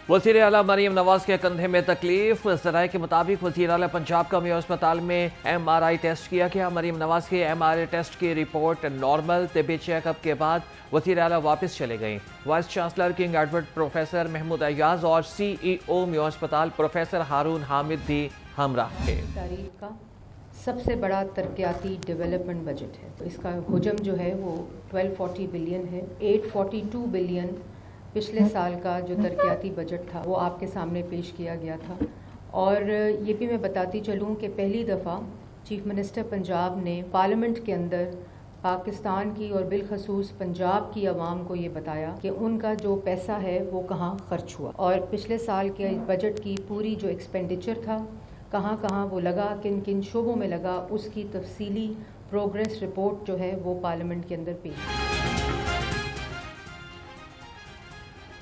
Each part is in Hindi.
वज़ीर आला मरीम नवाज के कंधे में तकलीफ। ज़राए के मुताबिक वज़ीर आला पंजाब का मेयो अस्पताल में MRI टेस्ट किया गया। मरीम नवाज के MRI टेस्ट की रिपोर्ट नॉर्मल। तिब्बी चेकअप के बाद वज़ीर आला वापस चले गई। Vice chancellor King Edward professor Mahmood Ayaz और CEO मेयो अस्पताल प्रोफेसर हारून हामिद भी हमराह थे। तारीख का सबसे बड़ा तरक्याती डेवलपमेंट बजट है। तो इसका हुजम जो है वो 1240 बिलियन है। 842 बिलियन पिछले साल का जो तरक्याती बजट था वो आपके सामने पेश किया गया था। और ये भी मैं बताती चलूँ कि पहली दफ़ा चीफ मिनिस्टर पंजाब ने पार्लियामेंट के अंदर पाकिस्तान की और बिलखसूस पंजाब की आवाम को ये बताया कि उनका जो पैसा है वो कहाँ खर्च हुआ और पिछले साल के बजट की पूरी जो एक्सपेंडिचर था कहाँ कहाँ वो लगा, किन किन शोबों में लगा, उसकी तफसीली प्रोग्रेस रिपोर्ट जो है वो पार्लियामेंट के अंदर पेश की।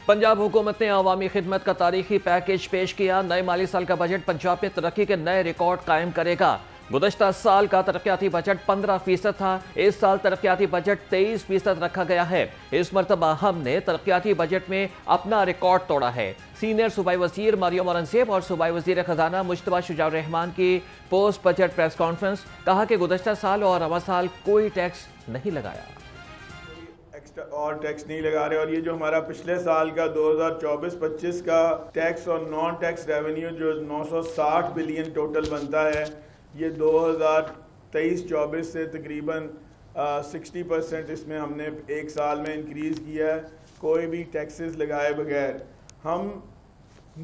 पंजाब हुकूमत ने अवामी खिदमत का तारीखी पैकेज पेश किया। नए माली साल का बजट पंजाब में तरक्की के नए रिकॉर्ड कायम करेगा। गुज़श्ता साल का तरक्याती बजट 15% था। इस साल तरक्याती बजट 23% रखा गया है। इस मरतबा हमने तरक्याती बजट में अपना रिकॉर्ड तोड़ा है। सीनियर सूबाई वजीर मरियम औरंगजेब और सूबाई वजीर खजाना मुश्तबा शुजाउर रहमान की पोस्ट बजट प्रेस कॉन्फ्रेंस। कहा कि गुज़श्ता साल और रवा साल कोई टैक्स नहीं लगाया, और टैक्स नहीं लगा रहे। और ये जो हमारा पिछले साल का 2024-25 का टैक्स और नॉन टैक्स रेवेन्यू जो 960 बिलियन टोटल बनता है, ये 2023-24 से तकरीबन 60% इसमें हमने एक साल में इंक्रीज़ किया है, कोई भी टैक्सेस लगाए बगैर। हम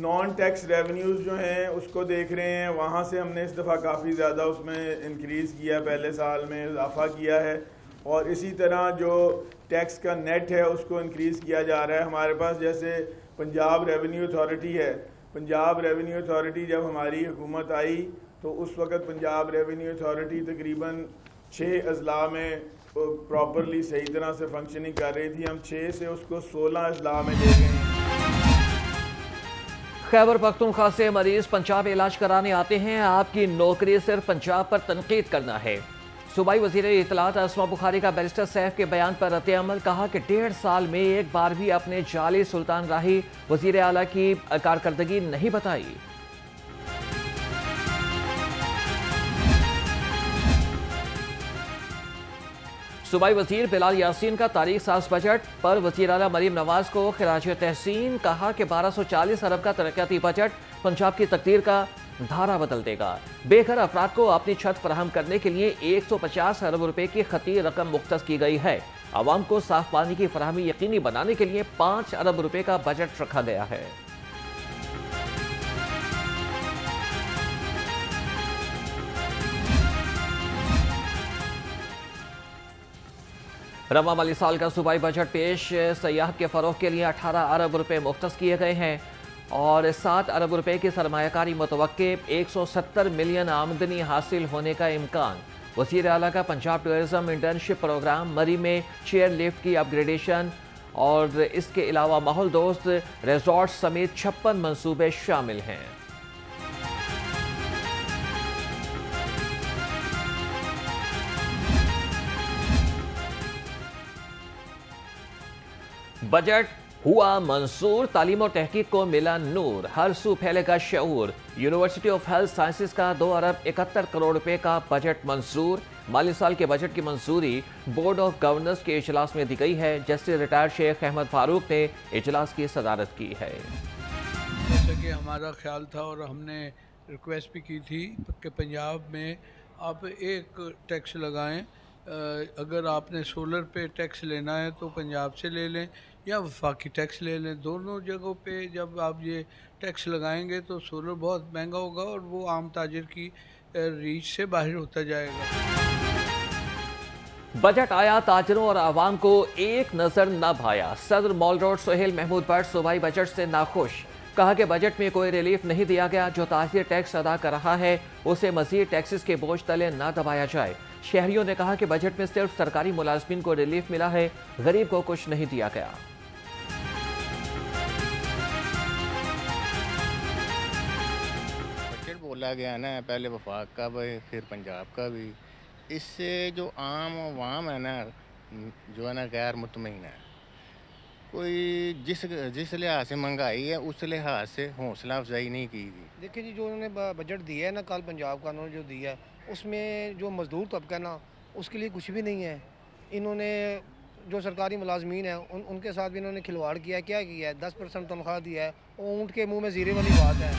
नॉन टैक्स रेवेन्यूज़ जो हैं उसको देख रहे हैं, वहाँ से हमने इस दफ़ा काफ़ी ज़्यादा उसमें इंक्रीज़ किया, पहले साल में इजाफा किया है। और इसी तरह जो टैक्स का नेट है उसको इंक्रीज़ किया जा रहा है। हमारे पास जैसे पंजाब रेवेन्यू अथॉरिटी है, पंजाब रेवेन्यू अथॉरिटी जब हमारी हुकूमत आई तो उस वक़्त पंजाब रेवेन्यू अथॉरिटी तकरीबन 6 अजला में प्रॉपरली सही तरह से फंक्शनिंग कर रही थी। हम 6 से उसको 16 अजला में ले गए हैं। खैबर पख्तूनख्वा से मरीज पंजाब इलाज कराने आते हैं। आपकी नौकरी सिर्फ पंजाब पर तनकीद करना है। सूबाई वज़ीर इत्तलात अस्मा बुखारी का बैरिस्टर सैफ के बयान पर रद्द अमल। कहा कि 1.5 साल में एक बार भी अपने जाली सुल्तान राही वज़ीर आला की कारकर्दगी नहीं बताई। सूबाई वज़ीर बिलाल यासीन का तारीख साज बजट पर वज़ीर आला मरीम नवाज को खिराज तहसीन। कहा कि 1240 अरब का तरक्याती बजट पंजाब की तकदीर का धारा बदल देगा। बेघर अफराद को अपनी छत फराहम करने के लिए 150 अरब रुपए की खती रकम मुख्तस की गई है। आवाम को साफ पानी की फराहमी यकीनी बनाने के लिए 5 अरब रुपए का बजट रखा गया है। रवा माली साल का सूबाई बजट पेश। सयाहत के फरोग के लिए 18 अरब रुपए मुख्तस किए गए हैं और 7 अरब रुपए की सरमायाकारी मुतवक्के। 170 मिलियन आमदनी हासिल होने का इम्कान। वज़ीर आला का पंजाब टूरिज्म इंटर्नशिप प्रोग्राम मरी में चेयर लिफ्ट की अपग्रेडेशन और इसके अलावा माहौल दोस्त रिजॉर्ट समेत 56 मंसूबे शामिल हैं। बजट हुआ मंसूर। तालीम और तहकीक को मिला नूर। हर सू फैलेगा शऊर। यूनिवर्सिटी ऑफ हेल्थ साइंसेज का 2 अरब 71 करोड़ रुपए का बजट मंजूर। माली साल के बजट की मंजूरी बोर्ड ऑफ गवर्नर्स के इजलास में दी गई है। जस्टिस रिटायर्ड शेख अहमद फारूक ने इजलास की सदारत की है। जैसा कि हमारा ख्याल था और हमने रिक्वेस्ट भी की थी कि पंजाब में आप एक टैक्स लगाएं। अगर आपने सोलर पे टैक्स लेना है तो पंजाब से ले लें या वफाकी टैक्स ले लें। दोनों जगहों पे जब आप ये टैक्स लगाएंगे तो सोलर बहुत महंगा होगा और वो आम ताजिर की रीच से बाहर होता जाएगा। बजट आया, ताजरों और आवाम को एक नजर न भाया। सदर मॉल रोड सुहेल महमूद भट्ट सूबाई बजट से नाखुश। कहा कि बजट में कोई रिलीफ नहीं दिया गया। जो ताजिर टैक्स अदा कर रहा है उसे मजीद टैक्सेस के बोझ तले न दबाया जाए। शहरियों ने कहा कि बजट में सिर्फ सरकारी मुलाजमीन को रिलीफ मिला है, गरीब को कुछ नहीं दिया गया। बजट बोला गया ना, पहले वफाक का भी फिर पंजाब का भी। इससे जो आम अवाम है ना, जो है ना गैर मुतमईन है। कोई जिस लिहाज से महंगाई है उस लिहाज से हौसला अफजाई नहीं की गई। देखिए जी, जो उन्होंने बजट दिया है ना, कल पंजाब का उन्होंने जो दिया है, उसमें जो मजदूर तबका ना, उसके लिए कुछ भी नहीं है। इन्होंने जो सरकारी मुलाजमीन है उनके साथ भी इन्होंने खिलवाड़ किया है। क्या किया है? 10% तनख्वाह दिया है। ऊँट के मुंह में जीरे वाली बात है।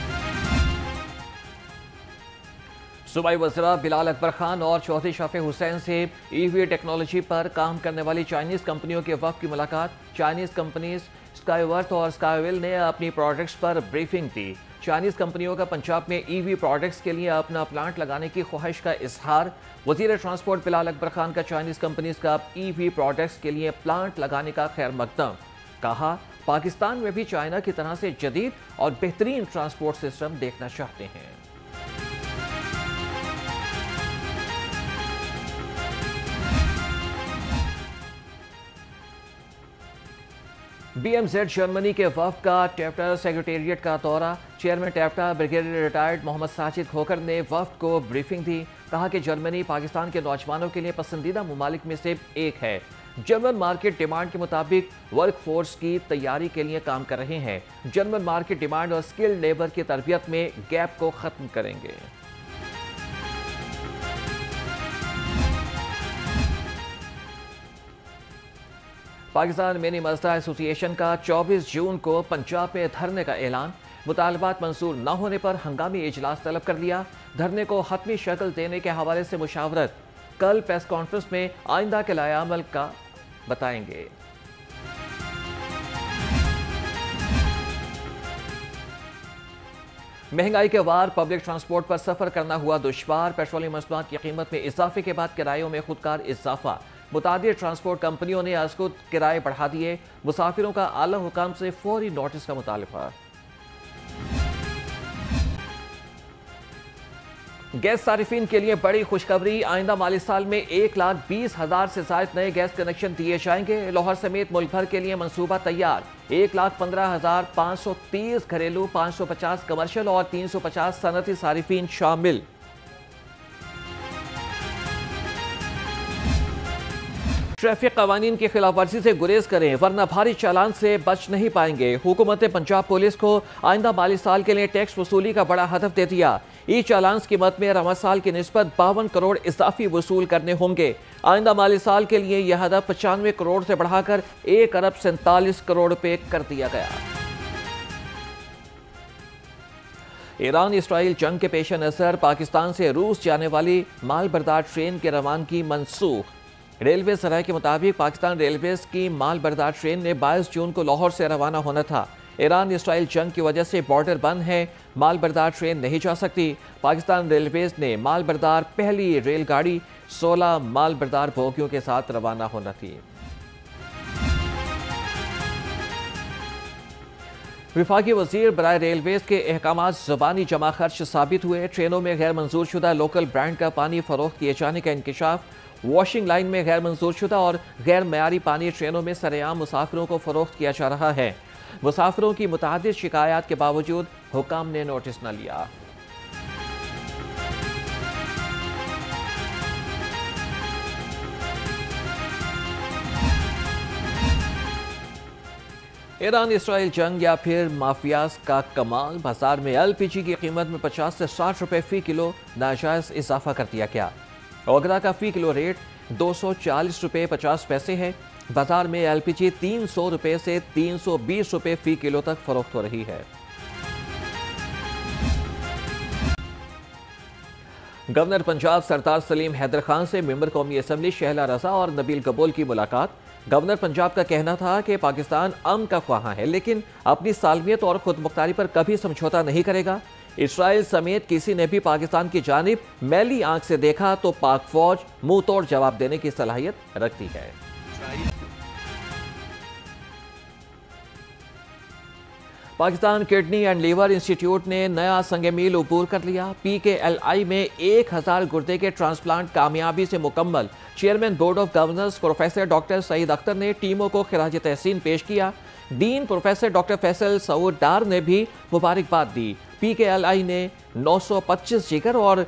सूबाई वज़रा बिलाल अकबर खान और चौधरी शफी हुसैन से ईवी टेक्नोलॉजी पर काम करने वाली चाइनीज़ कंपनियों के वक्त की मुलाकात। चाइनीज़ कंपनीज स्काईवर्थ और स्काईविल ने अपनी प्रोडक्ट्स पर ब्रीफिंग दी। चाइनीज़ कंपनियों का पंजाब में ईवी प्रोडक्ट्स के लिए अपना प्लांट लगाने की ख्वाहिश का इजहार। वज़ीर ट्रांसपोर्ट बिलाल अकबर खान का चाइनीज़ कंपनीज का ईवी प्रोडक्ट्स के लिए प्लांट लगाने का खैर मकदम। कहा, पाकिस्तान में भी चाइना की तरह से जदीद और बेहतरीन ट्रांसपोर्ट सिस्टम देखना चाहते हैं। BMZ जर्मनी के वफ़द का टैफ्टा सेक्रेटेरिएट का दौरा। Chairman TAFTA brigadier retired Mohammad Sajid Khokhar ने वफ़द को ब्रीफिंग दी। कहा कि जर्मनी पाकिस्तान के नौजवानों के लिए पसंदीदा ममालिक में से एक है। जर्मन मार्केट डिमांड के मुताबिक वर्क फोर्स की तैयारी के लिए काम कर रहे हैं। जर्मन मार्केट डिमांड और स्किल्ड लेबर की तरबियत में गैप को ख़त्म करेंगे। पाकिस्तान मिनी मजदा एसोसिएशन का 24 जून को पंजाब में धरने का ऐलान। मुतालबात मंजूर न होने पर हंगामी इजलास तलब कर लिया। धरने को हतमी शक्ल देने के हवाले से मुशावरत। कल प्रेस कॉन्फ्रेंस में आइंदा के लाएअमल का बताएंगे। महंगाई के वार पब्लिक ट्रांसपोर्ट पर सफर करना हुआ दुश्वार। पेट्रोलियम मसनूआत की कीमत में इजाफे के बाद किरायों में खुदकार इजाफा। मुतादिद ट्रांसपोर्ट कंपनियों ने आज खुद किराए बढ़ा दिए। मुसाफिरों का आला हुकाम से फौरी नोटिस का मुतालबा। गैस सारिफीन के लिए बड़ी खुशखबरी। आइंदा माली साल में 1,20,000 से ज्यादा नए गैस कनेक्शन दिए जाएंगे। लाहौर समेत मुल्क भर के लिए मंसूबा तैयार। 1,15,530 घरेलू, 550 कमर्शियल और 350 सनती सारिफीन शामिल। ट्रैफिक कवानीन की खिलाफ वर्जी से गुरेज करें वरना भारी चालान से बच नहीं पाएंगे। हुकूमत ने पंजाब पुलिस को आइंदा माली साल के लिए टैक्स वसूली का बड़ा हदफ दे दिया। ई चालान की कीमत में रवा साल की निस्बत 52 करोड़ इजाफी वसूल करने होंगे। आइंदा माली साल के लिए यह हदफ 95 करोड़ से बढ़ाकर 1 अरब 47 करोड़ रुपए कर दिया गया। ईरान इसराइल जंग के पेश नजर पाकिस्तान से रूस जाने वाली माल बरदार ट्रेन की रवानगी मनसूख। रेलवे सराय के मुताबिक पाकिस्तान रेलवेज की माल बरदार ट्रेन ने 22 जून को लाहौर से रवाना होना था। ईरान इसराइल जंग की वजह से बॉर्डर बंद है, माल बरदार ट्रेन नहीं जा सकती। पाकिस्तान रेलवेज ने माल बरदार पहली रेलगाड़ी 16 माल बरदार बोगियों के साथ रवाना होना थी। विफाकी वजीर बराए रेलवेज के अहकाम ज़बानी जमा खर्च साबित हुए। ट्रेनों में गैर मंजूर शुदा लोकल ब्रांड का पानी फरोख्त किए जाने का इंकशाफ। वॉशिंग लाइन में गैर मंजूर शुदा और गैर मयारी पानी ट्रेनों में सरेआम मुसाफिरों को फरोख्त किया जा रहा है। मुसाफिरों की मुतादिद शिकायत के बावजूद हुकाम ने नोटिस न लिया। ईरान इसराइल जंग या फिर माफियाज का कमाल। बाजार में LPG की कीमत में 50 से 60 रुपए फी किलो नाजायज इजाफा कर दिया गया। ओगरा का फी किलो रेट 240 रुपए 50 पैसे है। बाजार में LPG 300 रुपए से 320 रुपए फी किलो तक फरोख्त हो रही है। गवर्नर पंजाब सरदार सलीम हैदर खान से मेंबर कौमी असम्बली शहला रजा और नबील कबूल की मुलाकात। गवर्नर पंजाब का कहना था कि पाकिस्तान अमन का ख्वाह है लेकिन अपनी सालमियत और खुद मुख्तारी पर कभी समझौता नहीं करेगा। इसराइल समेत किसी ने भी पाकिस्तान की जानिब मैली आंख से देखा तो पाक फौज मुंह तोड़ जवाब देने की सलाहियत रखती है। Pakistan kidney and liver institute ने नया संग मील अबूर कर लिया। PKLI में 1000 गुर्दे के ट्रांसप्लांट कामयाबी से मुकम्मल। Chairman board of governors professor doctor Saeed Akhtar ने टीमों को खिराज तहसीन पेश किया। Dean professor doctor Faisal Saud Dar ने भी मुबारकबाद दी। PKLI ने 925 जिगर और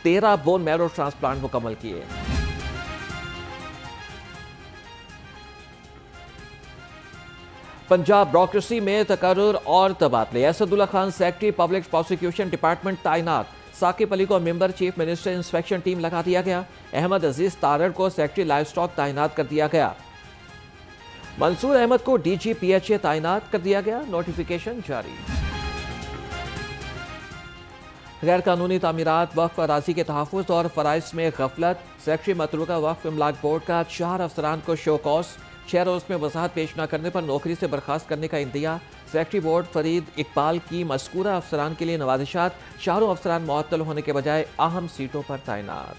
13 बोन मैरो ट्रांसप्लांट मुकम्मल किए। पंजाब ब्यूरोक्रेसी में तकर्रुर और तबादले। Asadullah Khan secretary public prosecution department तैनात। साकिब अली को member chief minister inspection team लगा दिया गया। अहमद अजीज तारड़ को सेक्रेटरी लाइव स्टॉक तैनात कर दिया गया। मंसूर अहमद को डीजी पीएचए तैनात कर दिया गया। नोटिफिकेशन जारी। गैर कानूनी तामीरात, वक्फ अराजी के तहफ़्फ़ुज़ और फ़राइज़ में गफलत। सेक्रेटरी मतरूका वक्फ इमलाक बोर्ड का 4 अफसरान को शो कॉज। 6 रोज़ में वज़ाहत पेश न करने पर नौकरी से बर्खास्त करने का India. Secretary board Farid Iqbal की मज़कूरा अफसरान के लिए नवाजिशात। 4 अफसरान मुअत्तल होने के बजाय अहम सीटों पर तैनात।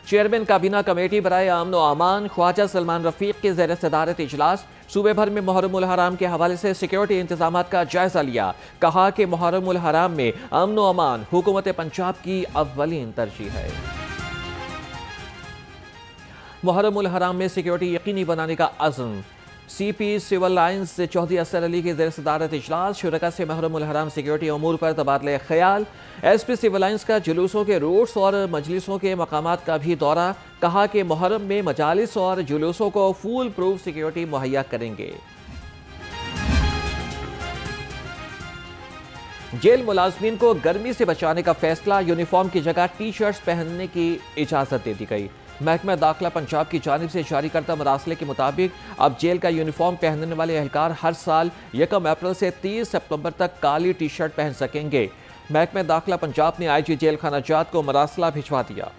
चेयरमैन काबीना कमेटी बराए अमन व अमान ख्वाजा सलमान रफीक के ज़ेर सदारत इजलास। सूबे भर में मुहर्रम उल हराम के हवाले से सिक्योरिटी इंतजामात का जायजा लिया। कहा कि मुहर्रम उल हराम में अमन व अमान हुकूमत पंजाब की अव्वलीन तरजीह है। मुहर्रम उल हराम में सिक्योरिटी यकीनी बनाने का अज़्म। सीपी सिविल लाइन्स चौधरी असर अली की ज़ेर सदारत इजलास। शुरका से मुहर्रम उल हराम सिक्योरिटी अमूर पर तबादले ख्याल। एसपी सिविल लाइन्स का जुलूसों के रूट्स और मजलिसों के मकामात का भी दौरा। कहा कि मुहर्रम में मजालिस और जुलूसों को फूल प्रूफ सिक्योरिटी मुहैया करेंगे। जेल मुलाजमीन को गर्मी से बचाने का फैसला। यूनिफॉर्म की जगह टी शर्ट्स पहनने की इजाज़त दे दी गई। महकमा दाखिला पंजाब की जानिब से जारी करदा मरासले के मुताबिक अब जेल का यूनिफॉर्म पहनने वाले एहलकार हर साल 1 अप्रैल से 30 सितंबर तक काली टी शर्ट पहन सकेंगे। महकमा दाखिला पंजाब ने आईजी जेल खाना जात को मरासला भिजवा दिया।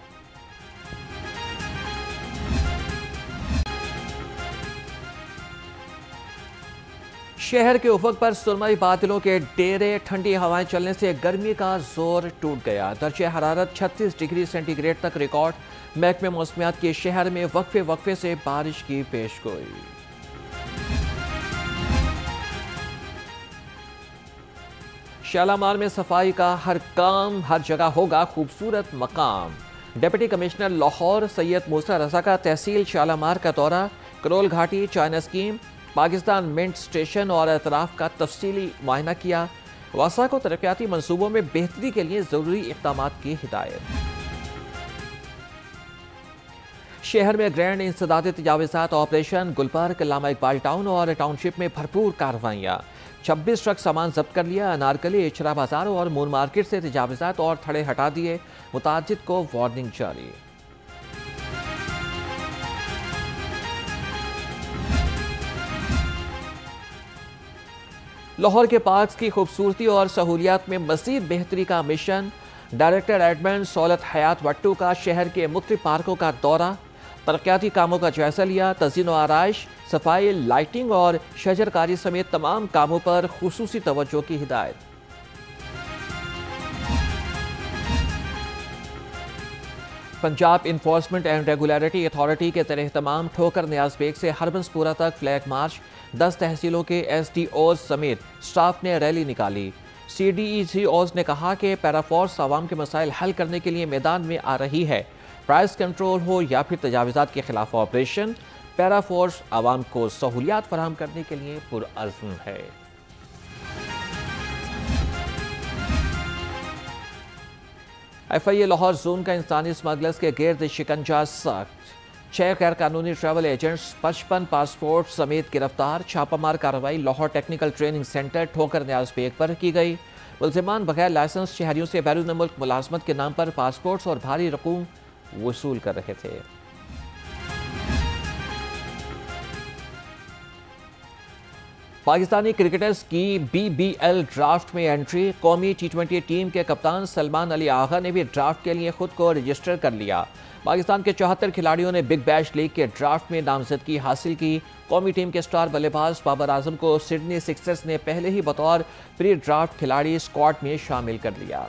शहर के उफक पर सुरमई बादलों के डेरे। ठंडी हवाएं चलने से गर्मी का जोर टूट गया। दर्जे हरारत 36 डिग्री सेंटीग्रेड तक रिकॉर्ड। महकमे मौसमियात के शहर में वक्फे वक्फे से बारिश की पेशगोई। शालामार में सफाई का हर काम हर जगह होगा खूबसूरत मकाम। डिप्टी कमिश्नर लाहौर सैयद मूसा रजा का तहसील शालामार का दौरा। Karol Ghati, China scheme, Pakistan mint station और एतराफ़ का तफसीली मुआयना किया। वासा को तरक्याती मनसूबों में बेहतरी के लिए ज़रूरी इक़दामात की हिदायत। शहर में ग्रैंड इंसदाद तजावीज़ात ऑपरेशन। गुलबर्ग, लामा इकबाल टाउन और टाउनशिप में भरपूर कार्रवाइयाँ। 26 ट्रक सामान जब्त कर लिया। अनारकली, इचरा बाजार और मून मार्केट से तजावीज़ात और थड़े हटा दिए। मुताजिद को वार्निंग जारी। लाहौर के पार्क्स की खूबसूरती और सहूलियात में मज़ीद बेहतरी का मिशन। डायरेक्टर एडमिन सौलत हयात वट्टू का शहर के मुख्तलिफ पार्कों का दौरा। तरक्याती कामों का जायजा लिया। तज़ीन व आराइश, सफाई, लाइटिंग और शजरकारी समेत तमाम कामों पर खुसूसी तवज्जो की हिदायत। Punjab enforcement and regulatory authority के तहतमाम ठोकर नियाज बेग से हरबंसपुरा तक फ्लैग मार्च। 10 तहसीलों के SDOs समेत स्टाफ ने रैली निकाली। CDECOs ने कहा कि पैराफोर्स आवाम के मसाइल हल करने के लिए मैदान में आ रही है। प्राइस कंट्रोल हो या फिर तजावीज़ात के खिलाफ ऑपरेशन, पैराफोर्स आवाम को सहूलियात फराहम करने के लिए पुरअज़्म है। FIA लाहौर जोन का इंसानी स्मगलर्स के गिर्द शिकंजा सख्त। 6 गैर कानूनी ट्रैवल एजेंट्स, 55 पासपोर्ट समेत गिरफ्तार। छापामार कार्रवाई लाहौर टेक्निकल ट्रेनिंग सेंटर ठोकर न्याज बेग पर की गई। मुल्ज़िमान बगैर लाइसेंस शहरियों से बैरून मुल्क मुलाजमत के नाम पर पासपोर्ट्स और भारी रकूम वसूल कर रहे थे। पाकिस्तानी क्रिकेटर्स की BBL ड्राफ्ट में एंट्री। कौमी T20 टीम के कप्तान सलमान अली आगा ने भी ड्राफ्ट के लिए खुद को रजिस्टर कर लिया। पाकिस्तान के 74 खिलाड़ियों ने बिग बैश लीग के ड्राफ्ट में नामजदगी हासिल की। कौमी टीम के स्टार बल्लेबाज बाबर आजम को सिडनी सिक्सर्स ने पहले ही बतौर प्री ड्राफ्ट खिलाड़ी स्क्वाड में शामिल कर लिया।